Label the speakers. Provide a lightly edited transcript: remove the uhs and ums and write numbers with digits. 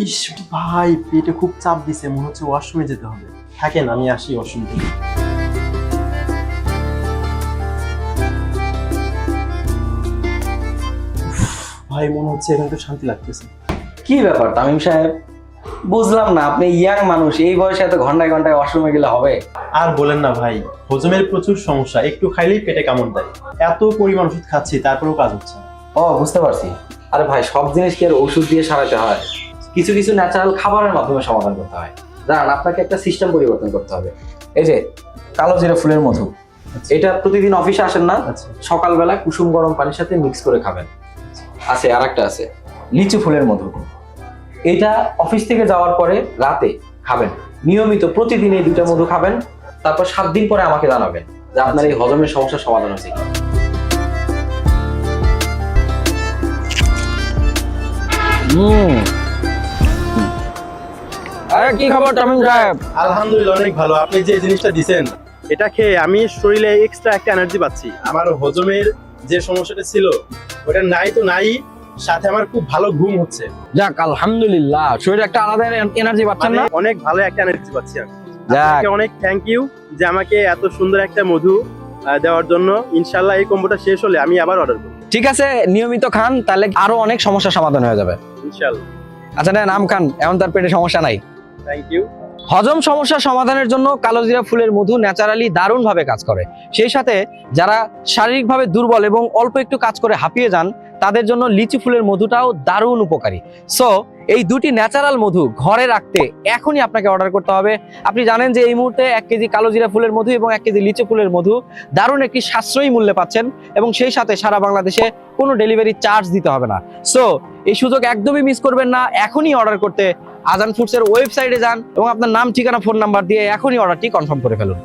Speaker 1: ইস ভাই, পেটে খুব চাপ দিছে, মনে হচ্ছে ওয়াশরুমে যেতে হবে। থাকেন, আমি আসি ওয়াশরুম থেকে। ভাই মনে হচ্ছে এখানে একটু শান্তি লাগতেছে।
Speaker 2: কি ব্যাপার তামিম সাহেব, বুঝলাম না, আপনি ইয়াং মানুষ, এই বয়সে এত ঘন্টায় ঘন্টায় ওয়াশরুমে গেলে হবে?
Speaker 1: আর বলেন না ভাই, হজমের প্রচুর সমস্যা, একটু খাইলেই পেটে কামড় দেয়। এত পরিমাণ ওষুধ খাচ্ছি তারপরেও কাজ হচ্ছে না।
Speaker 2: ও বুঝতে পারছি। আরে ভাই, সব জিনিস কি আর ওষুধ দিয়ে সারাতে হয়? কিছু কিছু ন্যাচারাল খাবারের মাধ্যমে সমাধান করতে হয়। জান, আপনাকে একটা সিস্টেম পরিবর্তন করতে হবে। এই যে কালো জিরা ফুলের মধু, এটা প্রতিদিন অফিসে আসেন না,
Speaker 1: আচ্ছা।
Speaker 2: সকালবেলা কুসুম গরম পানির সাথে মিক্স করে খাবেন। আছে আর একটা আছে লিচু ফুলের মধু, এটা অফিস থেকে যাওয়ার পরে রাতে খাবেন। নিয়মিত প্রতিদিন এই দুইটা মধু খাবেন, তারপর 7 দিন পরে আমাকে জানাবেন যে আপনার এই হজমের সমস্যার সমাধান হয়েছে কি। আরে কি খবর তামিম সাহেব?
Speaker 1: আলহামদুলিল্লাহ, অনেক ভালো। আপনি যে জিনিসটা দিছেন, এটা খেয়ে আমি শরীরে এক্সট্রা একটা এনার্জি পাচ্ছি। আমার হজমের যে সমস্যাটা ছিল ওটা নাই তো নাই, সাথে আমার খুব ভালো ঘুম হচ্ছে।
Speaker 2: যাক আলহামদুলিল্লাহ, শরীরে একটা আলাদা এনার্জি পাচ্ছেন না?
Speaker 1: অনেক ভালো একটা এনার্জি পাচ্ছি আমি।
Speaker 2: যাক।
Speaker 1: আপনাকে অনেক থ্যাংক ইউ যে আমাকে এত সুন্দর একটা মধু দেওয়ার জন্য। ইনশাআল্লাহ এই কম্বোটা শেষ হলে আমি আবার অর্ডার করব।
Speaker 2: ঠিক আছে, নিয়মিত খান, তাহলে আরো অনেক সমস্যার সমাধান হয়ে যাবে।
Speaker 1: ইনশাআল্লাহ।
Speaker 2: আচ্ছা না, নাম খান, এখন তার পেটে সমস্যা নাই।
Speaker 1: Thank you.
Speaker 2: হজম সমস্যা সমাধানের জন্য কালোজিরা ফুলের মধু ন্যাচারালি দারুণভাবে কাজ করে। সেই সাথে যারা শারীরিকভাবে দুর্বল এবং অল্প একটু কাজ করে হাঁপিয়ে যান, তাদের জন্য লিচু ফুলের মধুটাও দারুণ উপকারী। সো এই দুটি ন্যাচারাল মধু ঘরে রাখতে এখনই আপনাকে অর্ডার করতে হবে। আপনি জানেন যে এই মুহূর্তে 1 কেজি কালোজিরা ফুলের মধু এবং 1 কেজি লিচু ফুলের মধু দারুণ একটি সাশ্রয়ী মূল্যে পাচ্ছেন, এবং সেই সাথে সারা বাংলাদেশে কোনো ডেলিভারি চার্জ দিতে হবে না। সো এই সুযোগ একদমই মিস করবেন না। এখনই অর্ডার করতে আজান ফুডসের ওয়েবসাইটে যান এবং আপনার নাম, ঠিকানা, ফোন নাম্বার দিয়ে এখনই অর্ডারটি কনফার্ম করে ফেলুন।